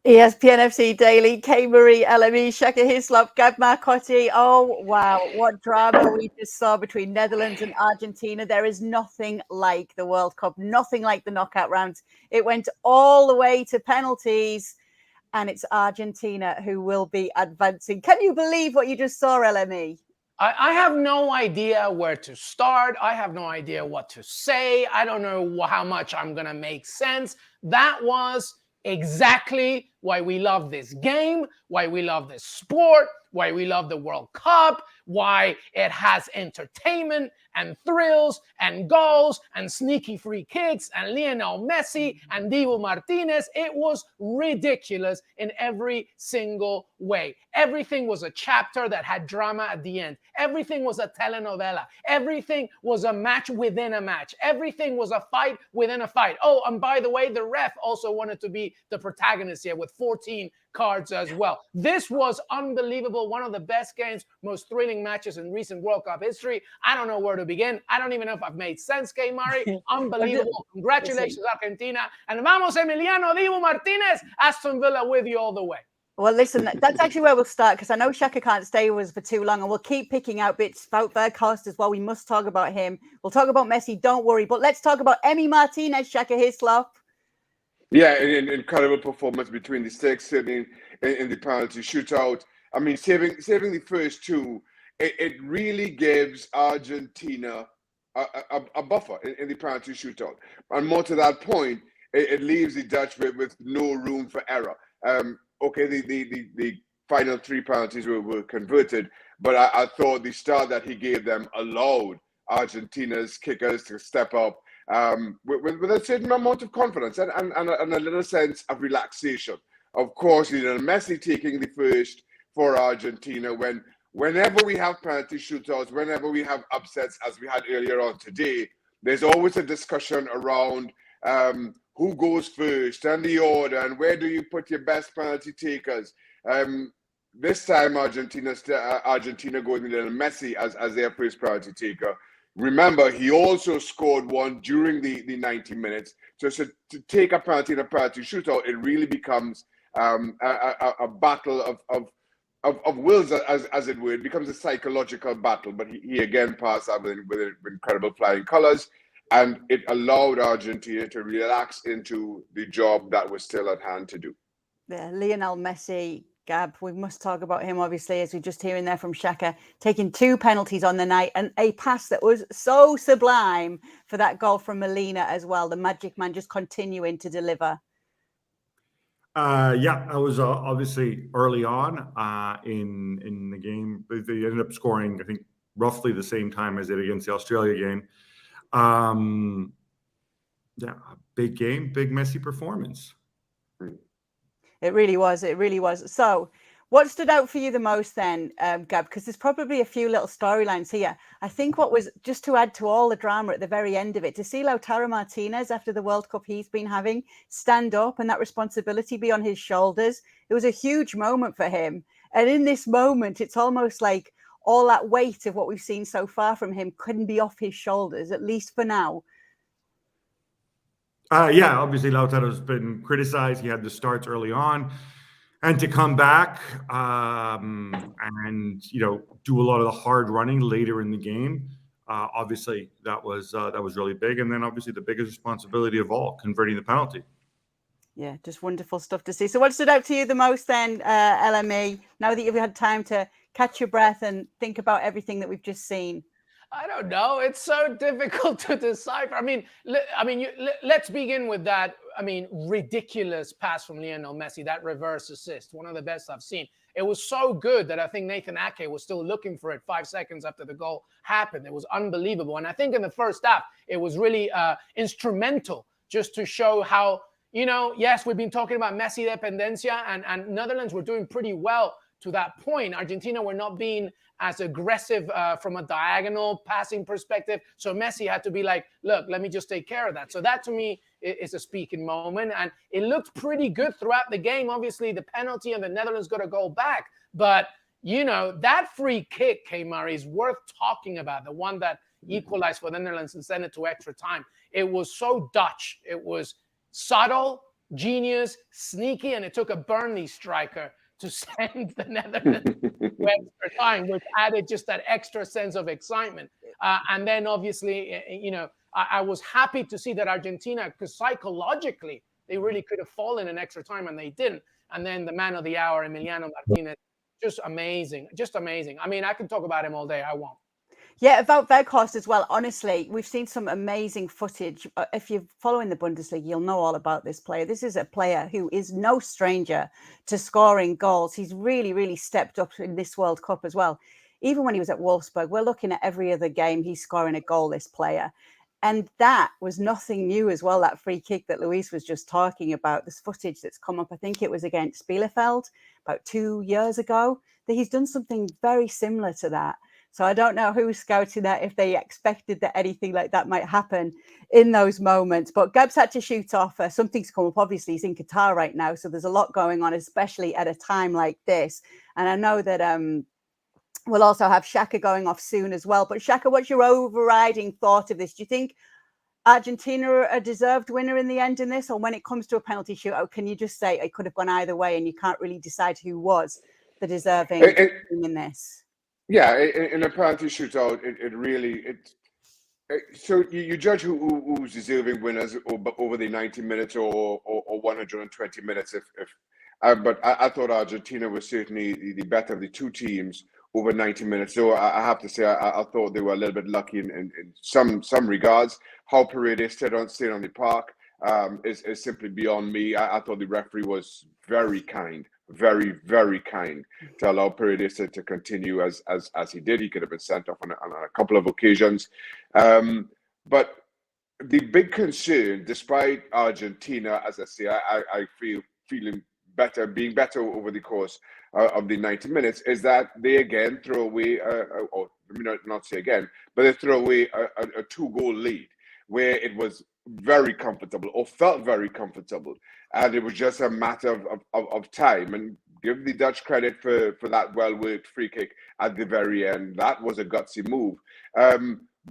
ESPNFC Daily, K. Marie, LME, Shaka Hislop, Gab Marcotti. Oh, wow. What drama we just saw between Netherlands and Argentina. There is nothing like the World Cup, nothing like the knockout rounds. It went all the way to penalties, and it's Argentina who will be advancing. Can you believe what you just saw, LME? I have no idea where to start. I have no idea what to say. I don't know how much I'm going to make sense. That was exactly why we love this game, why we love this sport, why we love the World Cup, why it has entertainment and thrills and goals and sneaky free kicks and Lionel Messi and Dibu Martinez. It was ridiculous in every single way. Everything was a chapter that had drama at the end. Everything was a telenovela. Everything was a match within a match. Everything was a fight within a fight. Oh, and by the way, the ref also wanted to be the protagonist here with 14 cards as well. This was unbelievable. One of the best games, most thrilling matches in recent World Cup history. I don't know where to begin. I don't even know if I've made sense, K. Murray. Unbelievable. Congratulations, Argentina. And vamos, Emiliano Dibu Martinez, Aston Villa with you all the way. Well, listen, that's actually where we'll start, because I know Shaka can't stay with us for too long, and we'll keep picking out bits about Verkost as well. We must talk about him. We'll talk about Messi, don't worry. But let's talk about Emi Martinez, Shaka Hislop. Yeah, an incredible performance between the sticks and in the penalty shootout. I mean, saving the first two, it really gives Argentina a buffer in the penalty shootout. And more to that point, it leaves the Dutch with no room for error. Okay, the final three penalties were converted, but I thought the start that he gave them allowed Argentina's kickers to step up with a certain amount of confidence and a little sense of relaxation. Of course, Messi taking the first for Argentina. Whenever we have penalty shootouts, whenever we have upsets, as we had earlier on today, there's always a discussion around who goes first and the order and where do you put your best penalty takers. This time, Argentina going with Lionel Messi as their first penalty taker. Remember, he also scored one during the 90 minutes. So to take a penalty in a penalty shootout, it really becomes a battle of wills, as it were. It becomes a psychological battle. But he again passed out with incredible flying colors, and it allowed Argentina to relax into the job that was still at hand to do. Yeah, Lionel Messi. Gab, we must talk about him, obviously, as we're just hearing there from Shaka, taking 2 penalties on the night and a pass that was so sublime for that goal from Molina as well. The magic man just continuing to deliver. Yeah, I was obviously early on in the game. They ended up scoring, I think, roughly the same time as it against the Australia game. Yeah, big game, big Messi performance. It really was. It really was. So what stood out for you the most then, Gab? Because there's probably a few little storylines here. I think what was, just to add to all the drama at the very end of it, to see Lautaro Martinez, after the World Cup he's been having, stand up and that responsibility be on his shoulders. It was a huge moment for him. And in this moment, it's almost like all that weight of what we've seen so far from him couldn't be off his shoulders, at least for now. Yeah, obviously Lautaro's been criticized. He had the starts early on, and to come back and do a lot of the hard running later in the game. Obviously, that was really big, and then obviously the biggest responsibility of all, converting the penalty. Yeah, just wonderful stuff to see. So, what stood out to you the most then, LME? Now that you've had time to catch your breath and think about everything that we've just seen. I don't know. It's so difficult to decipher. Let's begin with that. Ridiculous pass from Lionel Messi, that reverse assist, one of the best I've seen. It was so good that I think Nathan Ake was still looking for it 5 seconds after the goal happened. It was unbelievable. And I think in the first half, it was really instrumental just to show how, yes, we've been talking about Messi dependencia, and Netherlands were doing pretty well to that point. Argentina were not being as aggressive from a diagonal passing perspective. So Messi had to be like, look, let me just take care of that. So that to me is a speaking moment. And it looked pretty good throughout the game. Obviously, the penalty and the Netherlands got to go back. But, that free kick, K. Murray, is worth talking about. The one that equalized for the Netherlands and sent it to extra time. It was so Dutch. It was subtle, genius, sneaky, and it took a Burnley striker to send the Netherlands to extra time, which added just that extra sense of excitement. And then obviously, I was happy to see that Argentina, because psychologically, they really could have fallen in extra time and they didn't. And then the man of the hour, Emiliano Martinez, just amazing, just amazing. I mean, I can talk about him all day. I won't. Yeah, about Weghorst as well. Honestly, we've seen some amazing footage. If you're following the Bundesliga, you'll know all about this player. This is a player who is no stranger to scoring goals. He's really, really stepped up in this World Cup as well. Even when he was at Wolfsburg, we're looking at every other game, he's scoring a goal, this player. And that was nothing new as well, that free kick that Luis was just talking about, this footage that's come up. I think it was against Bielefeld about 2 years ago, that he's done something very similar to that. So I don't know who's scouting that, if they expected that anything like that might happen in those moments. But Gab's had to shoot off. Something's come up. Obviously, he's in Qatar right now, so there's a lot going on, especially at a time like this. And I know that we'll also have Shaka going off soon as well. But Shaka, what's your overriding thought of this? Do you think Argentina are a deserved winner in the end in this? Or when it comes to a penalty shootout, can you just say it could have gone either way and you can't really decide who was the deserving team in this? Yeah, in a penalty shootout, so you judge who's deserving winners over the 90 minutes or 120 minutes. But I thought Argentina was certainly the better of the two teams over 90 minutes. So I have to say I thought they were a little bit lucky in some regards. How Paredes stayed on the park is simply beyond me. I thought the referee was very kind. Very, very kind to allow Paredes to continue as he did. He could have been sent off on a couple of occasions. But the big concern, despite Argentina, as I say, I feeling better, being better over the course of the 90 minutes, is that they again throw away, or let me not say again, but they throw away a 2-goal lead where it was very comfortable or felt very comfortable. And it was just a matter of time. And give the Dutch credit for that well-worked free kick at the very end. That was a gutsy move.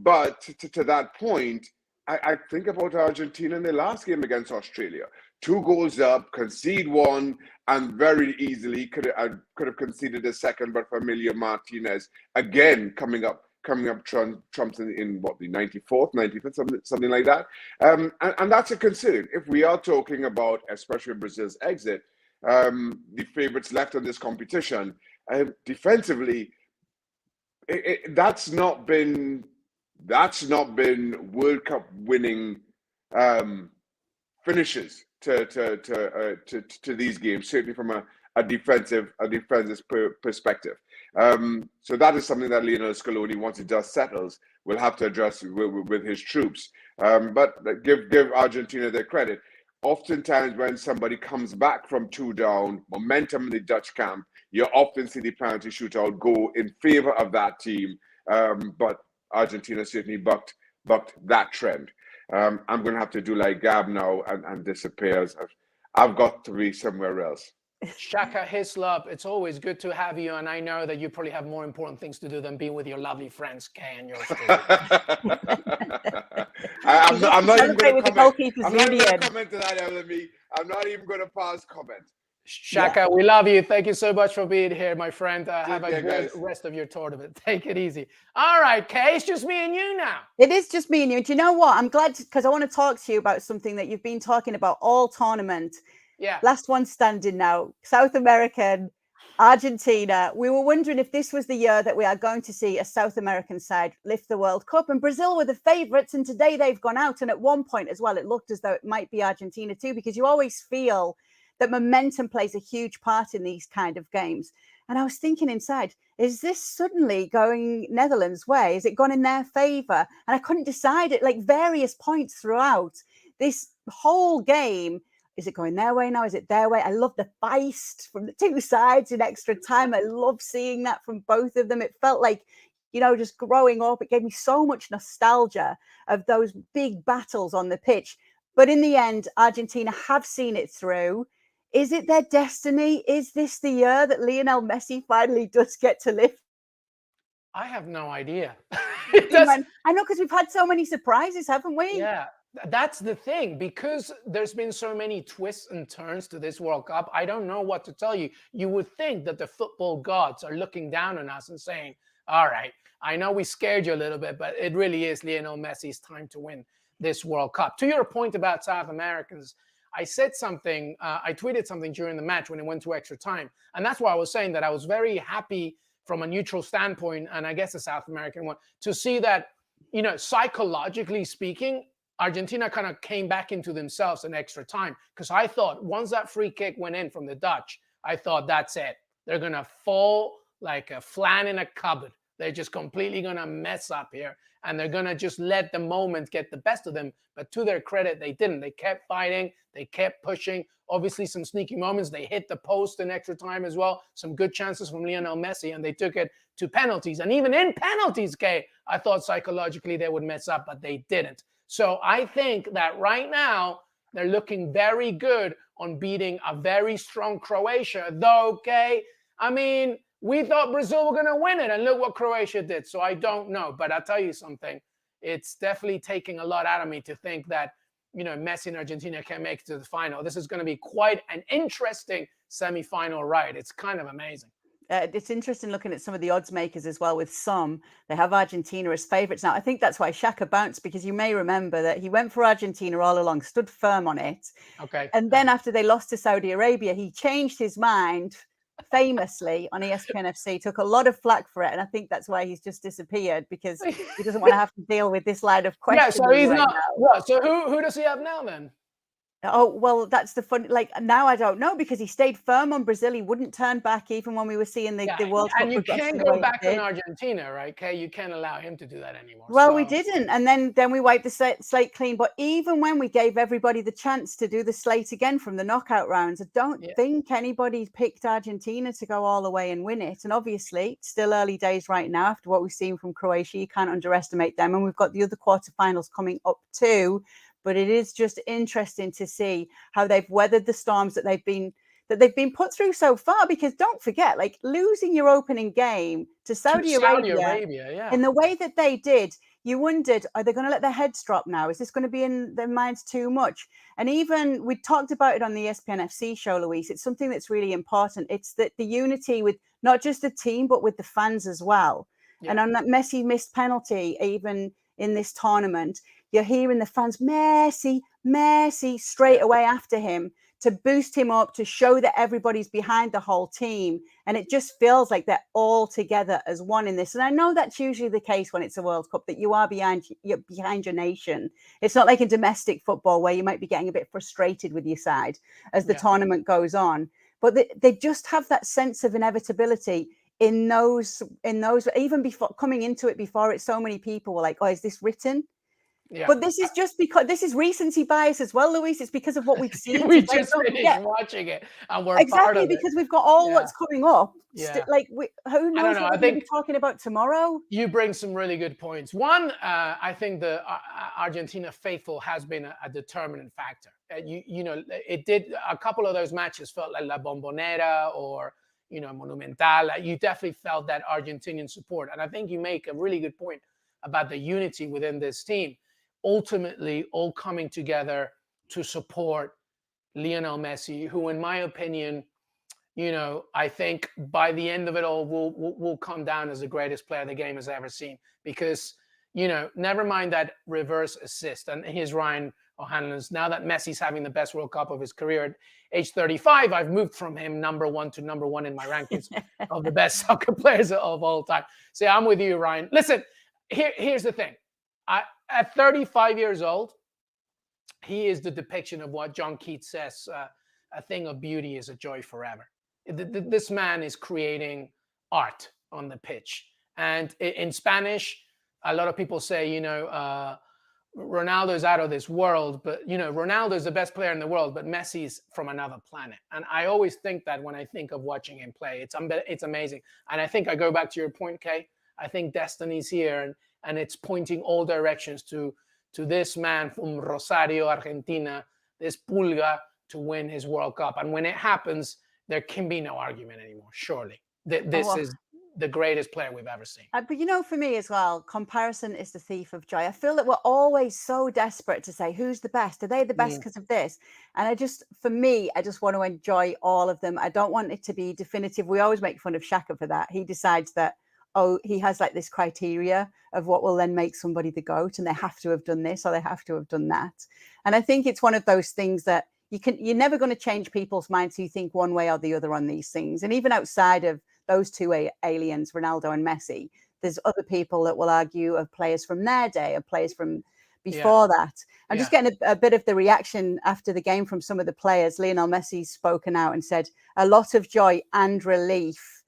But to that point, I think about Argentina in their last game against Australia. 2 goals up, concede one, and very easily could have conceded a second, but for Emiliano Martinez, again, coming up trumps in what, the 94th, 95th, something like that. And that's a concern. If we are talking about, especially Brazil's exit, the favorites left in this competition, defensively, that's not been World Cup winning finishes to these games, certainly from a defensive perspective. So that is something that Lionel Scaloni, once it just settles, will have to address with his troops. But give Argentina their credit. Oftentimes when somebody comes back from 2 down, momentum in the Dutch camp, you often see the penalty shootout go in favor of that team. But Argentina certainly bucked that trend. I'm going to have to do like Gab now and disappear. I've got to be somewhere else. Shaka Hislop, it's always good to have you, and I know that you probably have more important things to do than being with your lovely friends Kay and yours. I'm not even going to comment to that, Ellie. I'm not even going to pass comment. Shaka, we love you. Thank you so much for being here, my friend. Have a good rest of your tournament. Take it easy. All right, Kay, it's just me and you now. It is just me and you. Do you know what? I'm glad, because I want to talk to you about something that you've been talking about all tournament. Yeah. Last one standing now. South American, Argentina. We were wondering if this was the year that we are going to see a South American side lift the World Cup. And Brazil were the favourites, and today they've gone out. And at one point as well, it looked as though it might be Argentina too, because you always feel that momentum plays a huge part in these kind of games. And I was thinking inside, is this suddenly going Netherlands' way? Is it gone in their favour? And I couldn't decide it, like various points throughout this whole game. Is it going their way now? Is it their way? I love the feist from the two sides in extra time. I love seeing that from both of them. It felt like, you know, just growing up, it gave me so much nostalgia of those big battles on the pitch. But in the end, Argentina have seen it through. Is it their destiny? Is this the year that Lionel Messi finally does get to lift? I have no idea. I know, because we've had so many surprises, haven't we? Yeah. That's the thing, because there's been so many twists and turns to this World Cup. I don't know what to tell you. You would think that the football gods are looking down on us and saying, all right, I know we scared you a little bit, but it really is Lionel Messi's time to win this World Cup. To your point about South Americans, I said something, I tweeted something during the match when it went to extra time. And that's why I was saying that I was very happy from a neutral standpoint, and I guess a South American one, to see that, psychologically speaking, Argentina kind of came back into themselves in extra time, because I thought once that free kick went in from the Dutch, I thought that's it. They're going to fall like a flan in a cupboard. They're just completely going to mess up here, and they're going to just let the moment get the best of them. But to their credit, they didn't. They kept fighting. They kept pushing. Obviously, some sneaky moments. They hit the post in extra time as well. Some good chances from Lionel Messi, and they took it to penalties. And even in penalties, Kay, I thought psychologically they would mess up, but they didn't. So I think that right now they're looking very good on beating a very strong Croatia. Though, okay, I mean, we thought Brazil were going to win it, and look what Croatia did. So I don't know, but I'll tell you something. It's definitely taking a lot out of me to think that, Messi and Argentina can make it to the final. This is going to be quite an interesting semifinal ride. It's kind of amazing. It's interesting looking at some of the odds makers as well. With some, they have Argentina as favourites now. I think that's why Shaka bounced, because you may remember that he went for Argentina all along, stood firm on it. Okay. And then after they lost to Saudi Arabia, he changed his mind famously on ESPNFC, took a lot of flack for it. And I think that's why he's just disappeared, because he doesn't want to have to deal with this line of questioning. Yeah, so he's not. What? So who does he have now then? Oh, well, that's the fun. Like, now I don't know, because he stayed firm on Brazil. He wouldn't turn back even when we were seeing the World Cup. And you can't go back on Argentina, right? Okay, you can't allow him to do that anymore. Well, we didn't. And then we wiped the slate clean. But even when we gave everybody the chance to do the slate again from the knockout rounds, I don't think anybody picked Argentina to go all the way and win it. And obviously, it's still early days right now after what we've seen from Croatia. You can't underestimate them. And we've got the other quarterfinals coming up too. But it is just interesting to see how they've weathered the storms that they've been put through so far. Because don't forget, like, losing your opening game to Saudi Arabia in the way that they did, you wondered, are they going to let their heads drop now? Is this going to be in their minds too much? And even we talked about it on the ESPNFC show, Luis. It's something that's really important. It's that the unity with not just the team, but with the fans as well. Yeah. And on that Messi missed penalty, even in this tournament, you're hearing the fans, Messi, Messi, straight away after him, to boost him up, to show that everybody's behind the whole team. And it just feels like they're all together as one in this. And I know that's usually the case when it's a World Cup, that you are behind your nation. It's not like in domestic football where you might be getting a bit frustrated with your side as the tournament goes on. But they just have that sense of inevitability in those, even before coming into it, before it, so many people were like, oh, is this written? Yeah. But this is just because this is recency bias as well, Luis. It's because of what we've seen. We just finished watching it, and we're part of it. Because we've got all what's coming up. Yeah. Who knows what we're going to be talking about tomorrow? You bring some really good points. One, I think the Argentina faithful has been a determinant factor. It did, a couple of those matches felt like La Bombonera or Monumental. You definitely felt that Argentinian support, and I think you make a really good point about the unity within this team. Ultimately, all coming together to support Lionel Messi, who, in my opinion, I think by the end of it all, will come down as the greatest player the game has ever seen. Because, never mind that reverse assist, and here's Ryan O'Hanlon's. Now that Messi's having the best World Cup of his career at age 35, I've moved from him number one to number one in my rankings of the best soccer players of all time. So I'm with you, Ryan. Listen, here's the thing. At 35 years old, he is the depiction of what John Keats says, a thing of beauty is a joy forever. This man is creating art on the pitch. And in Spanish, a lot of people say, Ronaldo is out of this world, but, Ronaldo is the best player in the world, but Messi is from another planet. And I always think that when I think of watching him play. It's amazing. And I think I go back to your point, Kay. I think destiny's here, and it's pointing all directions to this man from Rosario, Argentina, this Pulga, to win his World Cup. And when it happens, there can be no argument anymore, surely. This is the greatest player we've ever seen. But you know, for me as well, comparison is the thief of joy. I feel that we're always so desperate to say who's the best. Are they the best because of this? And for me, I just want to enjoy all of them. I don't want it to be definitive. We always make fun of Shaka for that. He decides that, oh, he has like this criteria of what will then make somebody the GOAT, and they have to have done this or they have to have done that. And I think it's one of those things that you're never going to change people's minds who think one way or the other on these things. And even outside of those two aliens, Ronaldo and Messi, there's other people that will argue of players from their day, of players from before that. I'm just getting a bit of the reaction after the game from some of the players. Lionel Messi's spoken out and said a lot of joy and relief.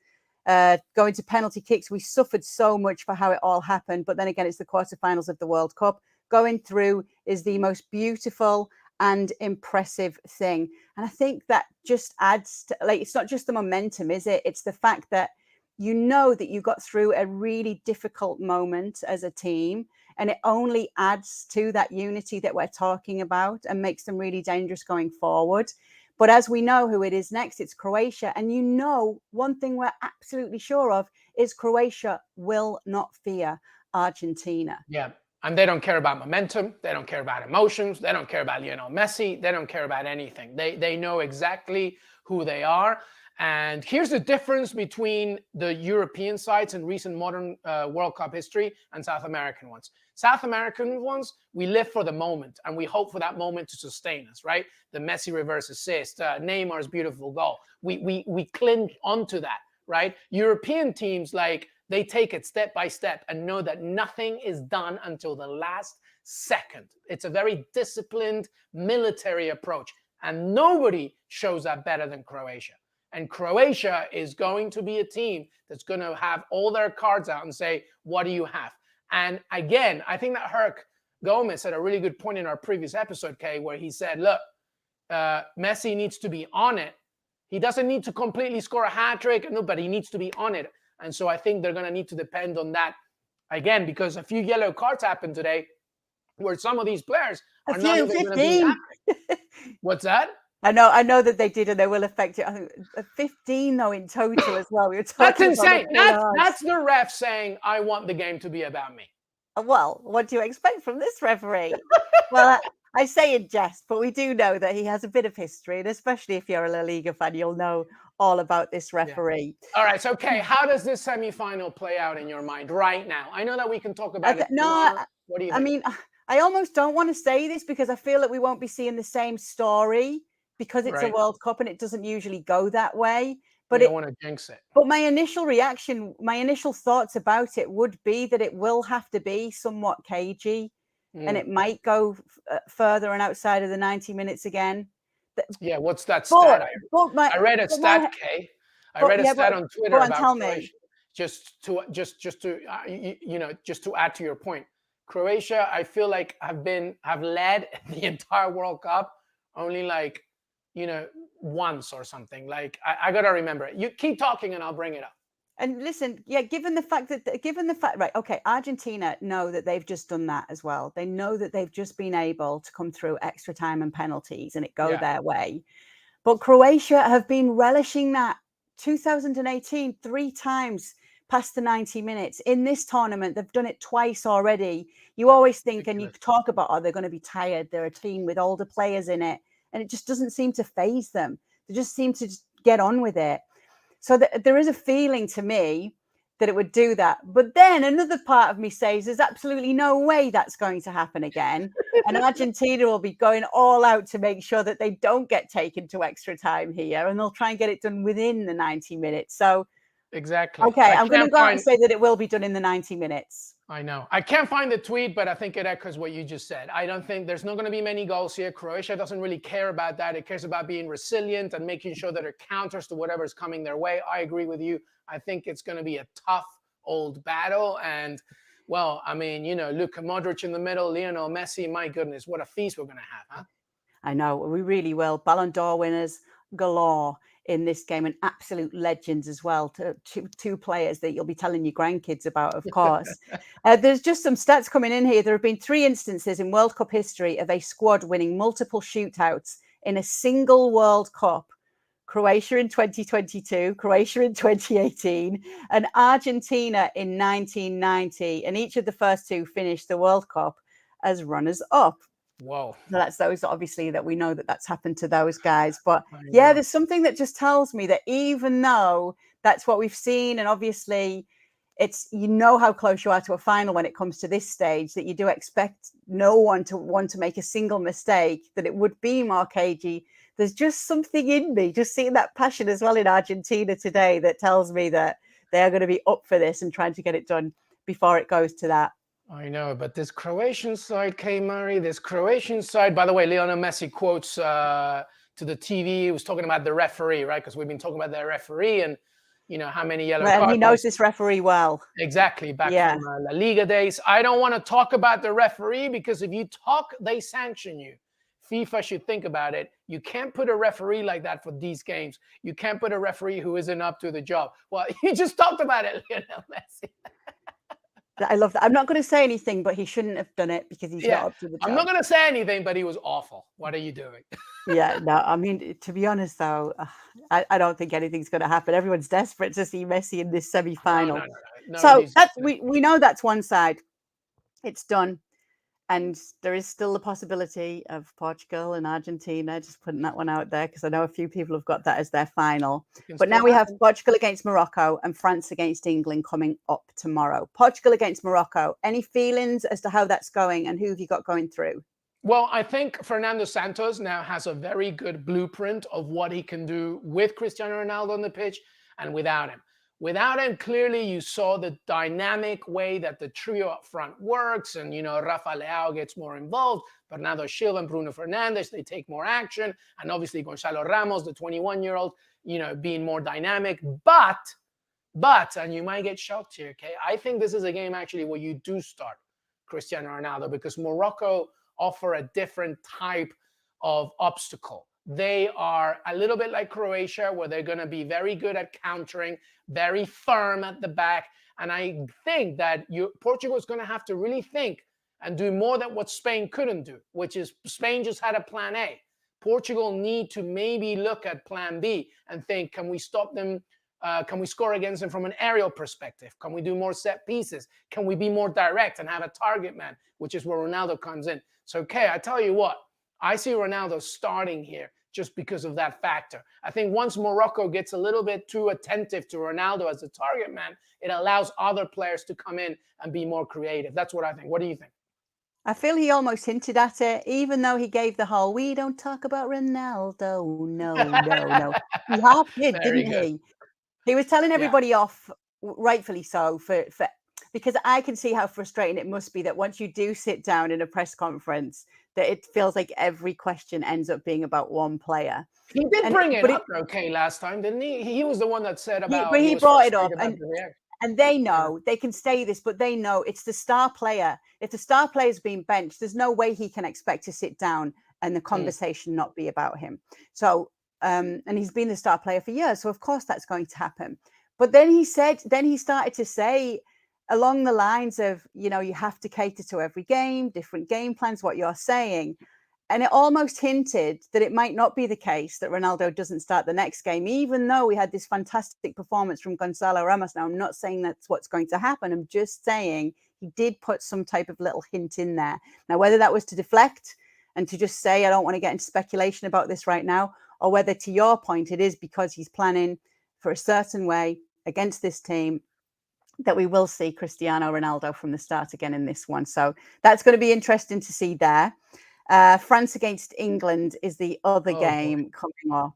Going to penalty kicks, we suffered so much for how it all happened. But then again, it's the quarterfinals of the World Cup. Going through is the most beautiful and impressive thing. And I think that just adds to, like, it's not just the momentum, is it? It's the fact that you know that you got through a really difficult moment as a team, and it only adds to that unity that we're talking about and makes them really dangerous going forward. But as we know who it is next, it's Croatia. And you know, one thing we're absolutely sure of is Croatia will not fear Argentina. Yeah. And they don't care about momentum. They don't care about emotions. They don't care about Lionel Messi. They don't care about anything. They know exactly who they are. And here's the difference between the European sides in recent modern World Cup history and South American ones. South American ones, we live for the moment and we hope for that moment to sustain us, right? The Messi reverse assist, Neymar's beautiful goal. We cling onto that, right? European teams, like, they take it step by step and know that nothing is done until the last second. It's a very disciplined military approach, and nobody shows that better than Croatia. And Croatia is going to be a team that's going to have all their cards out and say, what do you have? And again, I think that Herc Gomez had a really good point in our previous episode, Kay, where he said, look, Messi needs to be on it. He doesn't need to completely score a hat trick, but he needs to be on it. And so I think they're going to need to depend on that again, because a few yellow cards happened today where some of these players are not even going to be happy. What's that? I know that they did, and they will affect it. I think 15 though in total as well. We were talking That's insane. That's the ref saying, I want the game to be about me. Well, what do you expect from this referee? Well, I say in jest, but we do know that he has a bit of history, and especially if you're a La Liga fan, you'll know all about this referee. Yeah. All right. So, okay, how does this semifinal play out in your mind right now? I know that we can talk about it. No, what do you think? I mean, I almost don't want to say this because I feel that we won't be seeing the same story because it's a World Cup and it doesn't usually go that way. But you don't want to jinx it. But my initial reaction, my initial thoughts about it would be that it will have to be somewhat cagey, and it might go further and outside of the 90 minutes again. Yeah, what's that stat? I read a stat, Kay. I read a stat on Twitter about Croatia. Just to add to your point, Croatia, I feel like have led the entire World Cup only once or something. Like I gotta remember it. You keep talking and I'll bring it up. And listen, given the fact, right, okay, Argentina know that they've just done that as well. They know that they've just been able to come through extra time and penalties and it go their way. But Croatia have been relishing that. 2018, 3 times past the 90 minutes. In this tournament, they've done it twice already. You always think, and you talk about, they're going to be tired. They're a team with older players in it. And it just doesn't seem to faze them. They just seem to just get on with it. So there is a feeling to me that it would do that. But then another part of me says there's absolutely no way that's going to happen again. And Argentina will be going all out to make sure that they don't get taken to extra time here. And they'll try and get it done within the 90 minutes. So, exactly. Okay, I'm going to go out and say that it will be done in the 90 minutes. I know. I can't find the tweet, but I think it echoes what you just said. I don't think there's not going to be many goals here. Croatia doesn't really care about that. It cares about being resilient and making sure that it counters to whatever is coming their way. I agree with you. I think it's going to be a tough old battle. And, well, I mean, Luka Modric in the middle, Lionel Messi, my goodness, what a feast we're going to have, huh? I know. We really will. Ballon d'Or winners galore in this game, and absolute legends as well. Two players that you'll be telling your grandkids about, of course. There's just some stats coming in here. There have been 3 instances in World Cup history of a squad winning multiple shootouts in a single World Cup. Croatia in 2022, Croatia in 2018, and Argentina in 1990. And each of the first two finished the World Cup as runners-up. Whoa. So that's those, obviously, that we know that that's happened to those guys. But yeah, there's something that just tells me that even though that's what we've seen, and obviously it's, you know, how close you are to a final when it comes to this stage, that you do expect no one to want to make a single mistake, that it would be Marcotti. There's just something in me, just seeing that passion as well in Argentina today, that tells me that they are going to be up for this and trying to get it done before it goes to that. I know, but this Croatian side, Kay Murray, this Croatian side, by the way, Lionel Messi quotes to the TV, he was talking about the referee, right? Because we've been talking about the referee and, you know, how many yellow cards. And he knows this referee well. Exactly, back from La Liga days. I don't want to talk about the referee, because if you talk, they sanction you. FIFA should think about it. You can't put a referee like that for these games. You can't put a referee who isn't up to the job. Well, you just talked about it, Lionel Messi. I love that. I'm not going to say anything, but he shouldn't have done it because he's not up to the job. I'm not going to say anything, but he was awful. What are you doing? Yeah, no, I mean, to be honest, though, I don't think anything's going to happen. Everyone's desperate to see Messi in this semi-final. No, so that's, we know that's one side. It's done. And there is still the possibility of Portugal and Argentina, just putting that one out there, because I know a few people have got that as their final. But now we have Portugal against Morocco and France against England coming up tomorrow. Portugal against Morocco. Any feelings as to how that's going, and who have you got going through? Well, I think Fernando Santos now has a very good blueprint of what he can do with Cristiano Ronaldo on the pitch and without him. Without him, clearly you saw the dynamic way that the trio up front works, and, you know, Rafa Leao gets more involved, Bernardo Silva and Bruno Fernandes, they take more action, and obviously Gonzalo Ramos, the 21-year-old, you know, being more dynamic. But, and you might get shocked here, okay, I think this is a game actually where you do start Cristiano Ronaldo, because Morocco offer a different type of obstacle. They are a little bit like Croatia, where they're going to be very good at countering, very firm at the back. And I think that Portugal is going to have to really think and do more than what Spain couldn't do, which is Spain just had a plan A. Portugal need to maybe look at plan B and think, can we stop them? Can we score against them from an aerial perspective? Can we do more set pieces? Can we be more direct and have a target man, which is where Ronaldo comes in? So, okay, I tell you what, I see Ronaldo starting here just because of that factor. I think once Morocco gets a little bit too attentive to Ronaldo as a target man, it allows other players to come in and be more creative. That's what I think. What do you think? I feel he almost hinted at it, even though he gave the whole, we don't talk about Ronaldo. No. He half did, didn't he? He was telling everybody off, rightfully so, for because I can see how frustrating it must be that once you do sit down in a press conference, that it feels like every question ends up being about one player. He did bring it up, okay, last time, didn't he? He was the one that said about. But he brought it up, and they know they can say this, but they know it's the star player. If the star player is being benched, there's no way he can expect to sit down and the conversation not be about him. So, and he's been the star player for years, so of course that's going to happen. But then he started to say, along the lines of, you know, you have to cater to every game, different game plans, what you're saying. And it almost hinted that it might not be the case that Ronaldo doesn't start the next game, even though we had this fantastic performance from Gonzalo Ramos. Now, I'm not saying that's what's going to happen. I'm just saying he did put some type of little hint in there. Now, whether that was to deflect and to just say, I don't want to get into speculation about this right now, or whether, to your point, it is because he's planning for a certain way against this team, that we will see Cristiano Ronaldo from the start again in this one. So that's going to be interesting to see there. France against England is the other game coming up.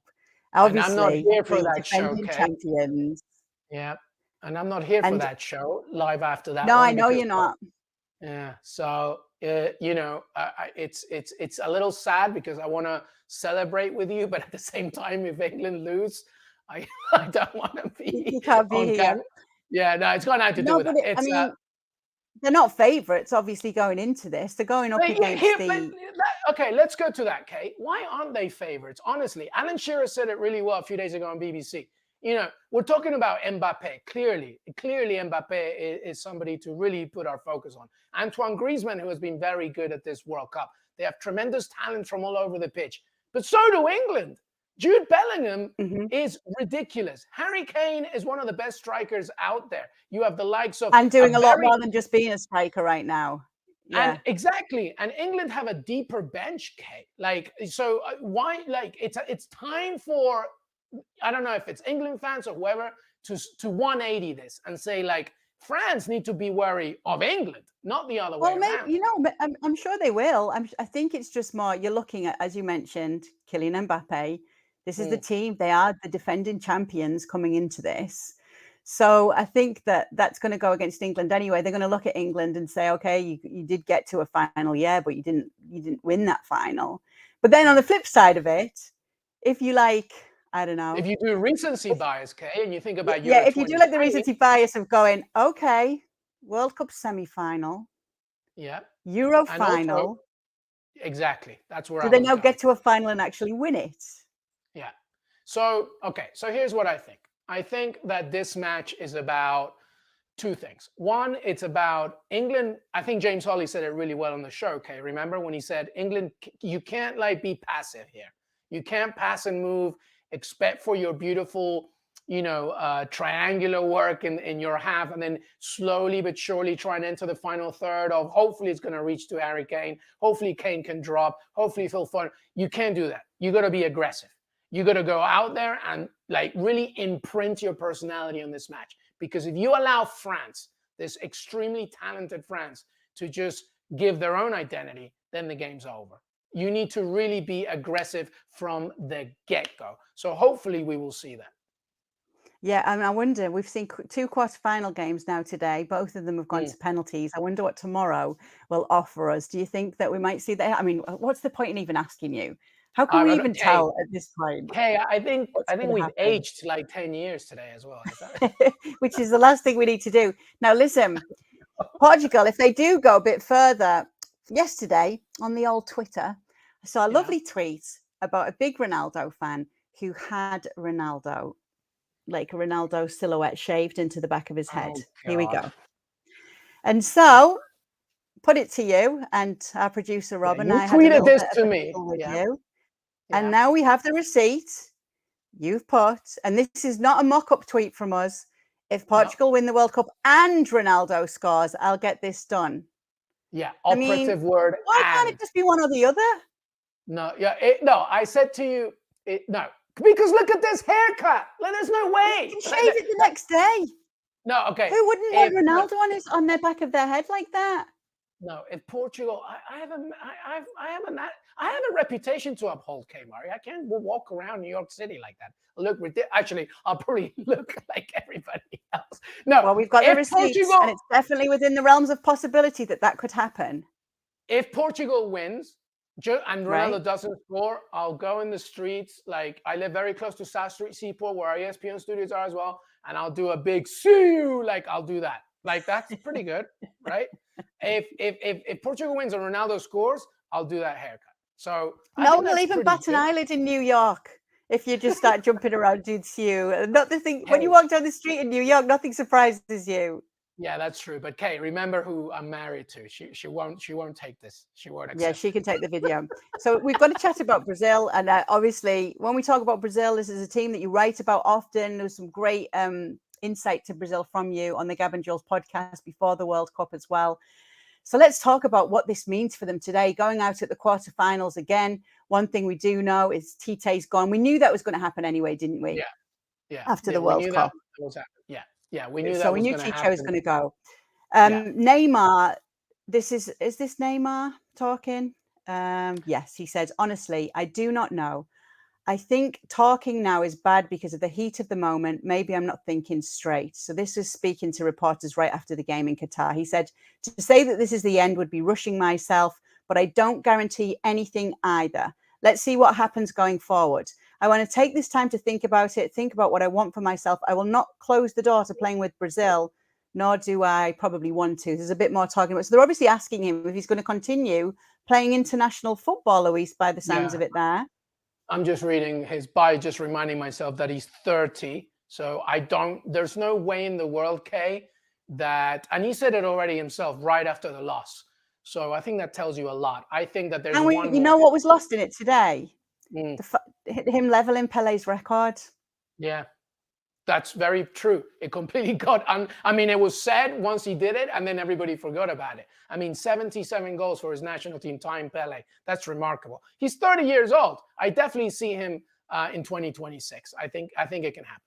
Obviously, and I'm not here for that show, champions. Yeah, and I'm not here for that show live after that. No, I know you're not. Yeah, so you know, it's a little sad because I want to celebrate with you, but at the same time, if England lose, I don't want to be. You can't be here. Yeah, no, it's got nothing to do with it. I mean, they're not favourites, obviously, going into this. They're going up against okay, let's go to that, Kate. Why aren't they favourites? Honestly, Alan Shearer said it really well a few days ago on BBC. You know, we're talking about Mbappe. Clearly, Mbappe is somebody to really put our focus on. Antoine Griezmann, who has been very good at this World Cup. They have tremendous talent from all over the pitch. But so do England. Jude Bellingham Mhm. is ridiculous. Harry Kane is one of the best strikers out there. You have the likes of And doing a lot more than just being a striker right now. Yeah. And exactly. And England have a deeper bench, Kate. Like, so why? Like, it's time for, I don't know if it's England fans or whoever, to 180 this and say, like, France need to be wary of England, not the other way Well, maybe, around. you know, but I'm sure they will. I think it's just more, you're looking at, as you mentioned, Kylian Mbappe. This is the team. They are the defending champions coming into this. So I think that's going to go against England anyway. They're going to look at England and say, okay, you did get to a final, yeah, but you didn't win that final. But then on the flip side of it, if you like, I don't know. If you do recency bias, Kay, and you think about yeah, Euro if you do like the 2020, recency bias of going, okay, World Cup semi-final, yeah, Euro and also, final. exactly, that's where Do I they was now going. get to a final and actually win it? Yeah. So, okay. So here's what I think. I think that this match is about two things. One, it's about England. I think James Holley said it really well on the show. Okay. Remember when he said, England, you can't like be passive here. You can't pass and move, expect for your beautiful, triangular work in your half, and then slowly but surely try and enter the final third of hopefully it's going to reach to Harry Kane. Hopefully Kane can drop. Hopefully Phil Foden. You can't do that. You got to be aggressive. You got to go out there and like really imprint your personality on this match. Because if you allow France, this extremely talented France, to just give their own identity, then the game's over. You need to really be aggressive from the get-go. So hopefully we will see that. Yeah, I mean, I wonder, we've seen two quarterfinal games now today. Both of them have gone to penalties. I wonder what tomorrow will offer us. Do you think that we might see that? I mean, what's the point in even asking you? How can we even tell at this point? Hey, I think we've happen? aged like 10 years today as well. Is that Which is the last thing we need to do. Now, listen, Portugal, if they do go a bit further, yesterday on the old Twitter, I saw a lovely tweet about a big Ronaldo fan who had Ronaldo, like a Ronaldo silhouette shaved into the back of his head. Here we go. And so, put it to you, and our producer Rob and I had a little this bit to of a me giggle with you. And now we have the receipt. You've put, and this is not a mock-up tweet from us. If Portugal win the World Cup and Ronaldo scores, I'll get this done. Yeah, operative word. Why can't it just be one or the other? No, no. I said to you, no, because look at this haircut. There's no way. You can shave it the next day. No, okay. Who wouldn't want Ronaldo on their back of their head like that? No, if Portugal, I have a reputation to uphold, K. Murray. I can't walk around New York City like that. Actually, I'll probably look like everybody else. No, well, we've got the receipts, and it's definitely within the realms of possibility that could happen. If Portugal wins and Ronaldo doesn't score, I'll go in the streets. Like, I live very close to South Street Seaport, where our ESPN studios are as well, and I'll do a big "see you." Like, I'll do that. Like, that's pretty good, right? If Portugal wins and Ronaldo scores, I'll do that haircut. So no, they'll even bat an eyelid in New York if you just start jumping around doing you. Not the thing when you walk down the street in New York, nothing surprises you. Yeah, that's true. But Kay, remember who I'm married to. She won't take this. She won't accept. Yeah, she can take the video. So we've got to chat about Brazil, and obviously, when we talk about Brazil, this is a team that you write about often. There's some great insight to Brazil from you on the Gab and Jules podcast before the World Cup as well. So let's talk about what this means for them today, going out at the quarterfinals again. One thing we do know is Tite's gone. We knew that was going to happen anyway, didn't we? Yeah. After the World Cup. Yeah, we knew that. So we knew Tite was going to go. Neymar, is this Neymar talking? Yes, he says, honestly, I do not know. I think talking now is bad because of the heat of the moment. Maybe I'm not thinking straight. So this is speaking to reporters right after the game in Qatar. He said, to say that this is the end would be rushing myself, but I don't guarantee anything either. Let's see what happens going forward. I want to take this time to think about it, think about what I want for myself. I will not close the door to playing with Brazil, nor do I probably want to. There's a bit more talking about. So they're obviously asking him if he's going to continue playing international football, Luis, by the sounds of it there. I'm just reading his bio, just reminding myself that he's 30. So there's no way in the world, Kay, and he said it already himself right after the loss. So I think that tells you a lot. I think that there's what was lost in it today? him leveling Pele's record. Yeah, that's very true. It completely got I mean, it was said once he did it, and then everybody forgot about it. I mean, 77 goals for his national team, tying Pele. That's remarkable. He's 30 years old. I definitely see him in 2026. I think it can happen.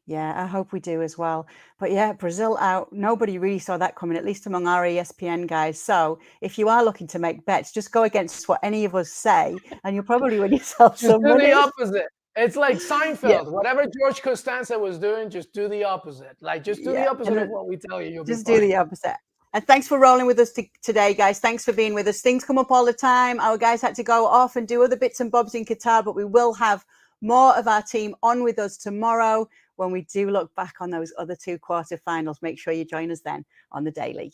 Yeah, I hope we do as well. But yeah, Brazil out. Nobody really saw that coming, at least among our ESPN guys. So if you are looking to make bets, just go against what any of us say, and you'll probably win yourself Just some do money. the opposite. It's like Seinfeld. Yeah. Whatever George Costanza was doing, just do the opposite. Like, just do the Yeah, opposite and of what we tell you. You'll just be do fine. the opposite. And thanks for rolling with us today, guys. Thanks for being with us. Things come up all the time. Our guys had to go off and do other bits and bobs in Qatar, but we will have more of our team on with us tomorrow when we do look back on those other 2 quarterfinals. Make sure you join us then on the Daily.